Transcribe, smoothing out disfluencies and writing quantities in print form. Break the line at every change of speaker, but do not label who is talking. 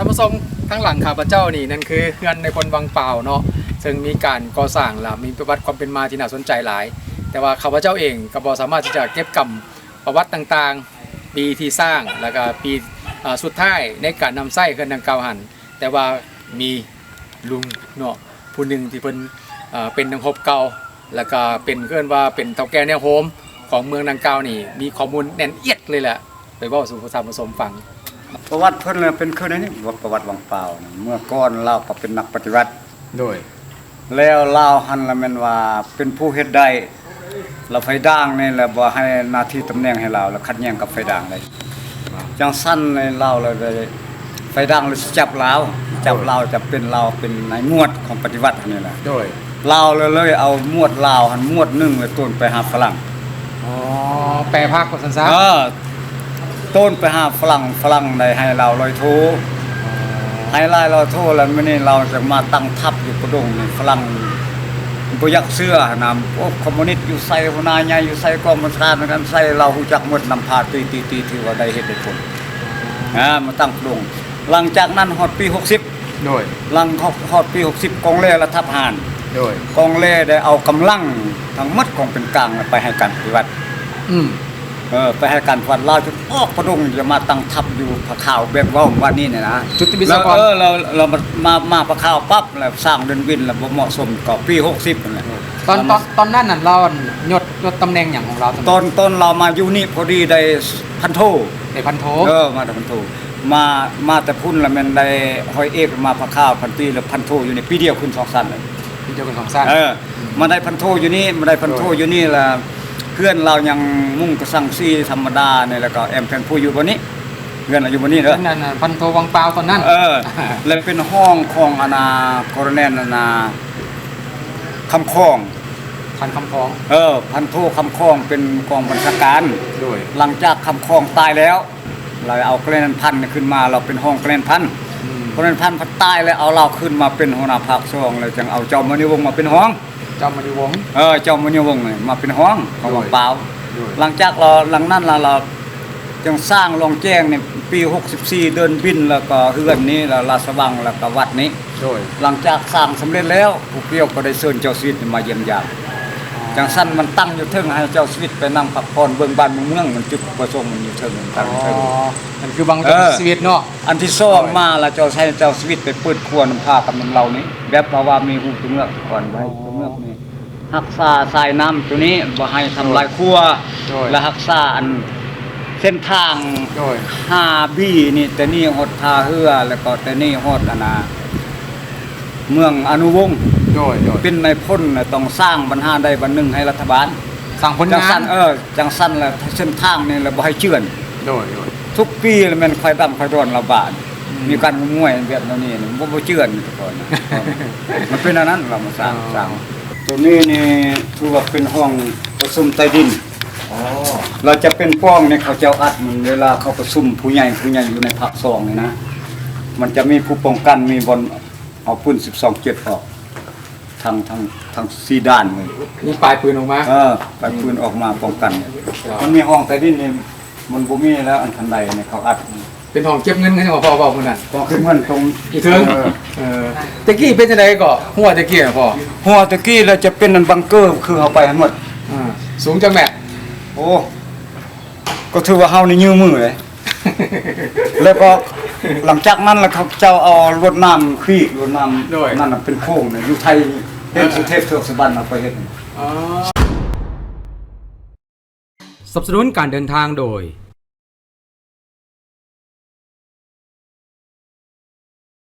ท่านผู้ชมข้างหลังข้าพเจ้านี่นั่นคือเฮือนในคนวังเปล่าเนาะซึ่งมีการก่อสร้างและมีประวัติความเป็นมาที่น่าสนใจหลายแต่ว่าข้าพเจ้าเองก็บ่สามารถที่จะเก็บกำประวัติต่างๆปีที่สร้างแล้วก็ปีสุดท้ายในการนำไส้เฮือนดังกล่าวหันแต่ว่ามีลุงเนาะผู้หนึ่งที่เพิ่นเป็นนักรบเก่าแล้วก็เป็นเพื่อนว่าเป็นเฒ่าแก่แนวโฮมของเมืองดังกล่าวนี่มีข้อมูลแน่นเอียดเลยแหละไปเว้าสู่ท่านผู้ชมฟัง
ประวัติเพิ่นเลยเป็นคือนี้ประวัติวังเปล่าเมื่อก่อนเราก็เป็นนักปฏิวัติ
โดย
แล้วลาวหันละแม่นว่าเป็นผู้เฮ็ดได้เราไฟด่างนี่แหละบ่ให้หน้าที่ตำแหน่งให้เราแล้วขัดแย้งกับไฟด่างเลยจังสั้นในเราเลยไฟด่างเลยจับเราจะเป็นเราเป็นนายมวดของปฏิวัตินี่แหละ
โดย
เราเลยเอามวดลาวหันมวดนึงเลยต้นไปหาฝรั่ง
อ๋อแปลภาคกว่าซั่นซะ
ต้นไปหาฝรั่งได้ให้เราลอยโทให้ลายเราโทแล้วมื้อนี้เราจะมาตั้งทัพอยู่กระดงนี่ฝรั่งบ่อยากเสื้อนำพวกคอมมิวนิสต์อยู่ใส่หัวหน้าใหญ่อยู่ใส่กองบัญชาการกันใส่เราฮู้จักหมดนำพาตีที่ว่าได้เฮ็ดได้ผลมาตั้งกระดงหลังจากนั้นฮอดปี60
โดย
หลังฮอดปี60กองเล่และทัพหาน
โดย
กองเล่ได้เอากำลังทั้งหมดของเป็นกลางไปให้การปฏิวัติไปให้การฟันลาวจนออกพระดงจะมาตั้งทัพอยู่พระข่าวแบบว่าวันนี้เนี่ยนะ
จุดที่มีสกอ
เรามาพระข่าวปั๊บแล้วสร้างเดินวินแล้วบ่เหมาะสมกับปี60นั่นแหละ
ตอนนั้นน่ะเรายศตำแหน่งอย่างของเรา
ตอนเรามาอยู่นี่พอดีได้พันโท
ได้พันโท
มาได้พันโทมาแต่พุ่นแล้วมันได้ห้อยเอกมาพระข่าวพันปีแล้วพันโทอยู่ในปีเดียวขึ้น2ชั้นเลย
ปีเดียวขึ้น2ชั้น
มาได้พันโทอยู่นี่มาได้พันโทอยู่นี่ล่ะเพื่อนเรายังมุ่งกระสังซีธรรมดาเนี่ยแล้วก็แอมแพนผู้อยู่บนนี้เพื่อนเราอยู่บนนี้เด้อ
นั่นพันโทวังเปล่าตอนนั้น
แล้วเป็นห้องของอนาโครเนลนาคำคอง
พันคำคอง
พันโทคำคองเป็นกองบัญชาการ
ด้วย
หลังจากคำคองตายแล้วเราเอาแกลนพันขึ้นมาเราเป็นห้องแกลนพันแกลนพันพัดตายแล้วเอาเราขึ้นมาเป็นหัวหน้าภาค2เลยจึงเอาเจ้ามณีวงศ์มาเป็นห้อง
เจ้ามณีวงศ์
เจ้ามณีวงศ์มาเป็นห้องของวังเปล่าหลังจากหลังนั้นเราจึงสร้างโรงแจ้งในปี64เดินบินแล้วก็เฮือนนี้แล้วราชวังแล้วก็วัดนี้หลังจากสร้างสำเร็จแล้วผู้เกี่ยวก็ได้เชิญเจ้าชีวิตมาเยี่ยมยามจังสั้นมันตั้งอยู่เทิงให้เจ้าชีวิตไปนั่งพักผ่อนเบิ่งบ้านเมืองมันจุดประสงค์มันอยู่เทิงตั้งเทิง
มันคือบางชีวิตเนาะ
อันที่2มาแล้วเจ้าใช้เจ้าชีวิตไปเปิดครัวน้ำพากับน้ำเหล่านี้แบบว่ามีหูตรงเนื้อก่อนไว้ตรงเนื้อนี่รักษาสายน้ำตัวนี้บ่ให้ทำลายครัวและรักษาอันเส้นทาง5บี้นี่แต่นี่ฮอดท่าเรือแล้วก็แต่นี่ฮอดเมืองอนุวงศ์เป็นในพ้นต้องสร้างบรรหาได้วันหนึ่งให้รัฐบาล
สร้างผลงาน
จังสั้นแล้วเส้นทางนี่แล้วบ่ให้เชื่อนทุกปีแล้วมันค่อยดำค่อยร้อนระบาดมีการงวยแบบนี้บ่เชื่อนทุกคนมันเป็นอันนั้นเรามาสร้างตัวนี้นี่คือว่าเป็นห้องประชุมใต้ดินเราจะเป็นป้องในเขาเจ้าอัดมันเวลาเขาประชุมผู้ใหญ่อยู่ในภาค2นี่นะมันจะมีผู้ป้องกันมีบนเอาปืน12-7ออกทาง4ด้านเลย
มีปลายปืนออกมา
ปลายปืนออกมาป้องกันมันมีห้องใต้ดินนี่มันบ่มีแล้วอันทันใดในเขาอัด
เป็นห้องเก็บเงินให้พ่อมื้อนั้น
ห้องเก็บเงินตรง
อีกเทิงตะกี้เป็นจังได๋ก็หัวตะกี้พ่อ
หัวตะกี้แล้วจะเป็นอันบังเกอร์คือเอาไปทั้งหมด
สูงจังแม่
โอ้ก็ถือว่าเฮานี่ยื้อมือเลยแล้วก็หลังจากนั้นแล้วเขาเจ้าเอารถน้ำขี้รถน้ำนั่นเป็นโค้งอยู่ไทยเป็นสุเทพเทือกสุบรรณเอาไปเฮ็ด
สนับสนุนการเดินทางโดย